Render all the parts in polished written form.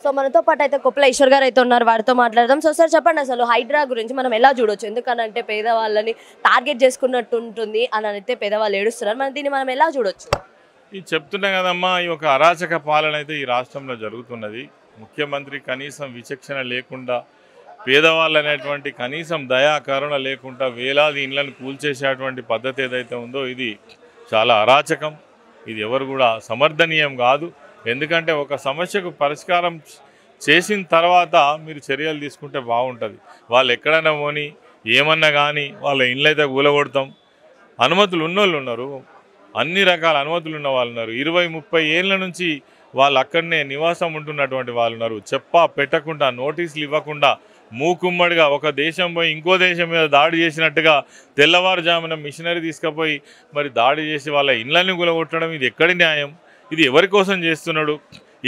So మనతో పాటు అయితే కొప్పుల ఈశ్వర్ గారు అయితే ఉన్నారు, వారితో మాట్లాడదాం. సో సార్ చెప్పండి, అసలు హైడ్రా గురించి మనం ఎలా చూడొచ్చు? ఎందుకనంటే పేదవాళ్ళని టార్గెట్ చేసుకున్నట్టు ఉంటుంది అని అయితే పేదవాళ్ళు ఏడుస్తున్నారు. మనం దీన్ని మనం ఎలా చూడొచ్చు? ఇది చెప్తున్నా కదమ్మా, ఈ ఒక అరాచక పాలన అయితే ఈ రాష్ట్రంలో జరుగుతున్నది. ముఖ్యమంత్రి కనీసం విచక్షణ లేకుండా, పేదవాళ్ళు అనేటువంటి కనీసం దయా కరుణ లేకుండా వేలాది ఇండ్లను కూల్చేసేటువంటి పద్ధతి ఏదైతే ఉందో ఇది చాలా అరాచకం. ఇది ఎవరు కూడా సమర్థనీయం కాదు. ఎందుకంటే ఒక సమస్యకు పరిష్కారం చేసిన తర్వాత మీరు చర్యలు తీసుకుంటే బాగుంటుంది. వాళ్ళు ఎక్కడైనా పోని ఏమన్నా కానీ వాళ్ళ ఇండ్లు అయితే కూలగొడతాం. అనుమతులు ఉన్నోళ్ళు ఉన్నారు, అన్ని రకాల అనుమతులు ఉన్న వాళ్ళు ఉన్నారు. 20-30 ఏళ్ళ నుంచి వాళ్ళు అక్కడనే నివాసం ఉంటున్నటువంటి వాళ్ళు ఉన్నారు. చెప్పా పెట్టకుండా, నోటీసులు ఇవ్వకుండా మూకుమ్మడిగా ఒక దేశం పోయి ఇంకో దేశం మీద దాడి చేసినట్టుగా తెల్లవారుజామున మిషనరీ తీసుకుపోయి మరి దాడి చేసి వాళ్ళ ఇళ్ళని కూలగొట్టడం ఇది ఎక్కడి న్యాయం? ఇది ఎవరి కోసం చేస్తున్నాడు?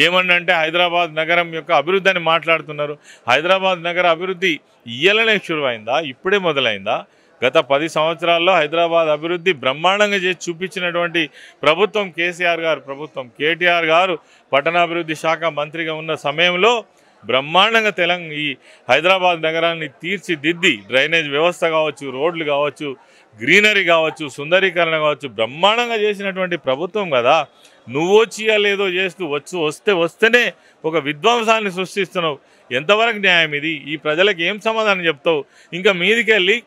ఏమన్నంటే హైదరాబాద్ నగరం యొక్క అభివృద్ధి అని మాట్లాడుతున్నారు. హైదరాబాద్ నగర అభివృద్ధి ఇయ్యాలనే శురువైందా? ఇప్పుడే మొదలైందా? గత 10 సంవత్సరాల్లో హైదరాబాద్ అభివృద్ధి బ్రహ్మాండంగా చేసి చూపించినటువంటి ప్రభుత్వం కేసీఆర్ గారు ప్రభుత్వం. కేటీఆర్ గారు పట్టణాభివృద్ధి శాఖ మంత్రిగా ఉన్న సమయంలో బ్రహ్మాండంగా ఈ హైదరాబాద్ నగరాన్ని తీర్చిదిద్ది డ్రైనేజ్ వ్యవస్థ కావచ్చు, రోడ్లు కావచ్చు, గ్రీనరీ కావచ్చు, సుందరీకరణ కావచ్చు బ్రహ్మాండంగా చేసినటువంటి ప్రభుత్వం కదా. నువ్వు లేదో చేస్తూ వస్తేనే ఒక విధ్వంసాన్ని సృష్టిస్తున్నావు. ఎంతవరకు న్యాయం ఇది? ఈ ప్రజలకు ఏం సమాధానం చెప్తావు? ఇంకా మీదికెళ్ళి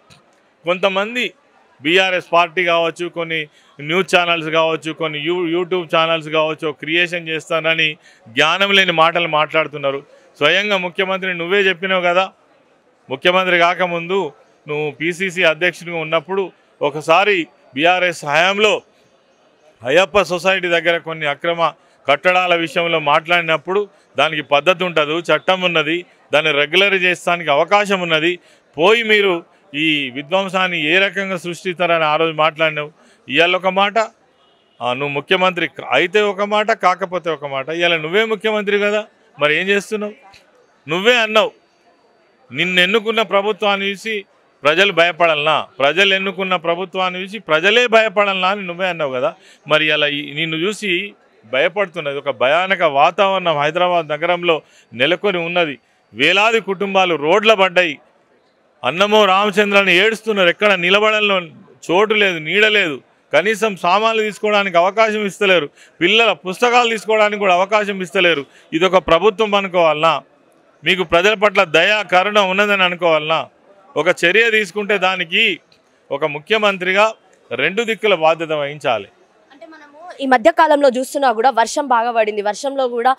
కొంతమంది బీఆర్ఎస్ పార్టీ కావచ్చు, కొన్ని న్యూస్ ఛానల్స్ కావచ్చు, కొన్ని యూట్యూబ్ ఛానల్స్ కావచ్చు క్రియేషన్ చేస్తానని జ్ఞానం లేని మాటలు మాట్లాడుతున్నారు. స్వయంగా ముఖ్యమంత్రి నువ్వే చెప్పినావు కదా, ముఖ్యమంత్రి కాకముందు నువ్వు పిసిసి అధ్యక్షుడిగా ఉన్నప్పుడు ఒకసారి బీఆర్ఎస్ హయాంలో అయ్యప్ప సొసైటీ దగ్గర కొన్ని అక్రమ కట్టడాల విషయంలో మాట్లాడినప్పుడు దానికి పద్ధతి ఉంటుంది, చట్టం ఉన్నది, దాన్ని రెగ్యులర్ చేస్తానికి అవకాశం ఉన్నది. పోయి మీరు ఈ విధ్వంసాన్ని ఏ రకంగా సృష్టిస్తారని ఆ రోజు మాట్లాడినావు. ఇవాళ ఒక మాట, నువ్వు ముఖ్యమంత్రి అయితే ఒక మాట, కాకపోతే ఒక మాట. ఇవాళ నువ్వే ముఖ్యమంత్రి కదా, మరి ఏం చేస్తున్నావు? నువ్వే అన్నావు నిన్ను ఎన్నుకున్న ప్రభుత్వాన్ని చూసి ప్రజలు భయపడాలనా, ప్రజలు ఎన్నుకున్న ప్రభుత్వాన్ని చూసి ప్రజలే భయపడాలనా అని నువ్వే అన్నావు కదా. మరి అలా నిన్ను చూసి భయపడుతున్నది. ఒక భయానక వాతావరణం హైదరాబాద్ నగరంలో నెలకొని ఉన్నది. వేలాది కుటుంబాలు రోడ్ల పడ్డాయి. అన్నమో రామచంద్రాన్ని ఏడుస్తున్నారు. ఎక్కడ నిలబడంలో చోటు లేదు, నీడ లేదు. కనీసం సామాన్లు తీసుకోవడానికి అవకాశం ఇస్తలేరు. పిల్లల పుస్తకాలు తీసుకోవడానికి కూడా అవకాశం ఇస్తలేరు. ఇదొక ప్రభుత్వం అనుకోవాలనా? మీకు ప్రజల పట్ల దయా కరుణ ఉన్నదని అనుకోవాలనా? ఒక చర్య తీసుకుంటే దానికి ఒక ముఖ్యమంత్రిగా 2 దిక్కుల బాధ్యత వహించాలి. అంటే మనము ఈ మధ్య కాలంలో చూస్తున్నా కూడా వర్షం బాగా పడింది. వర్షంలో కూడా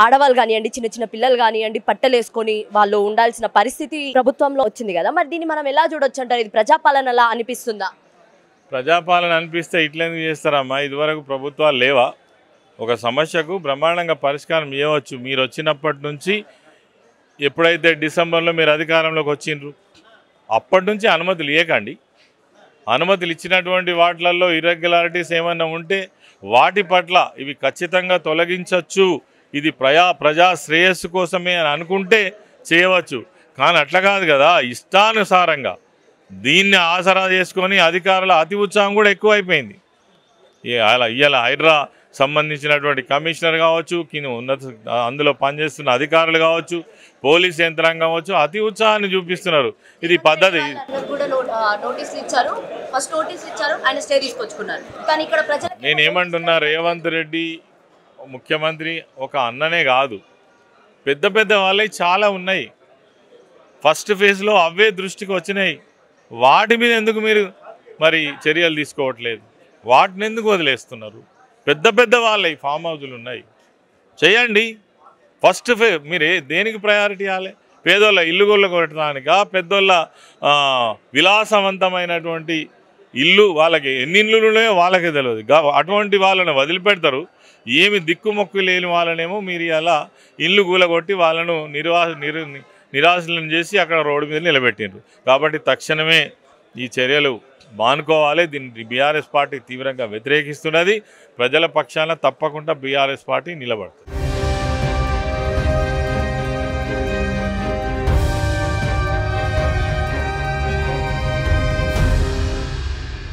ఆడవాళ్ళు కానివ్వండి, చిన్న చిన్న పిల్లలు కానివ్వండి పట్టలేసుకొని వాళ్ళు ఉండాల్సిన పరిస్థితి ప్రభుత్వంలో వచ్చింది కదా. మరి దీన్ని మనం ఎలా చూడొచ్చు అంటారు? ఇది ప్రజాపాలనలా అనిపిస్తుందా? ప్రజాపాలన అనిపిస్తే ఇట్లెందుకు చేస్తారమ్మా? ఇదివరకు ప్రభుత్వాలు లేవా? ఒక సమస్యకు బ్రహ్మాండంగా పరిష్కారం ఇవ్వచ్చు. మీరు వచ్చినప్పటి నుంచి ఎప్పుడైతే డిసెంబర్లో మీరు అధికారంలోకి వచ్చిండ్రు అప్పటి నుంచి అనుమతులు ఇవ్వకండి. అనుమతులు ఇచ్చినటువంటి వాటిలలో ఇర్రెగ్యులారిటీస్ ఏమన్నా ఉంటే వాటి పట్ల ఇవి ఖచ్చితంగా తొలగించవచ్చు, ఇది ప్రజా శ్రేయస్సు కోసమే అని అనుకుంటే చేయవచ్చు. కానీ అట్లా కాదు కదా, ఇష్టానుసారంగా దీన్ని ఆసరా చేసుకొని అధికారుల అతి ఉత్సాహం కూడా ఎక్కువైపోయింది. ఇవాళ హైడ్రా సంబంధించినటువంటి కమిషనర్ కావచ్చు, అందులో పనిచేస్తున్న అధికారులు కావచ్చు, పోలీస్ యంత్రాంగం కావచ్చు అతి ఉత్సాహాన్ని చూపిస్తున్నారు. ఇది పద్ధతి. నేనేమంటున్నా, రేవంత్ రెడ్డి ముఖ్యమంత్రి ఒక అన్ననే కాదు, పెద్ద పెద్ద వాళ్ళవి చాలా ఉన్నాయి. ఫస్ట్ ఫేజ్లో అవే దృష్టికి వచ్చినాయి. వాటి మీద ఎందుకు మీరు మరి చర్యలు తీసుకోవట్లేదు? వాటిని ఎందుకు వదిలేస్తున్నారు? పెద్ద పెద్ద వాళ్ళవి ఫామ్ హౌజులు ఉన్నాయి, చేయండి. ఫస్ట్ మీరు దేనికి ప్రయారిటీ ఇవ్వాలి? పేదోళ్ళ ఇల్లు కొట్టడానికా, పెద్దోళ్ళ విలాసవంతమైనటువంటి ఇల్లు వాళ్ళకి ఎన్ని ఇల్లులు ఉన్నాయో వాళ్ళకే తెలియదు. అటువంటి వాళ్ళని వదిలిపెడతారు. ఏమి దిక్కుమొక్కు లేని వాళ్ళనేమో మీరు అలా ఇల్లు కూలగొట్టి వాళ్ళను నిరాశలను చేసి అక్కడ రోడ్డు మీద నిలబెట్టిండ్రు. కాబట్టి తక్షణమే ఈ చర్యలు మానుకోవాలి. దీన్ని బీఆర్ఎస్ పార్టీ తీవ్రంగా వ్యతిరేకిస్తున్నది. ప్రజల పక్షాన తప్పకుండా బీఆర్ఎస్ పార్టీ నిలబడుతుంది.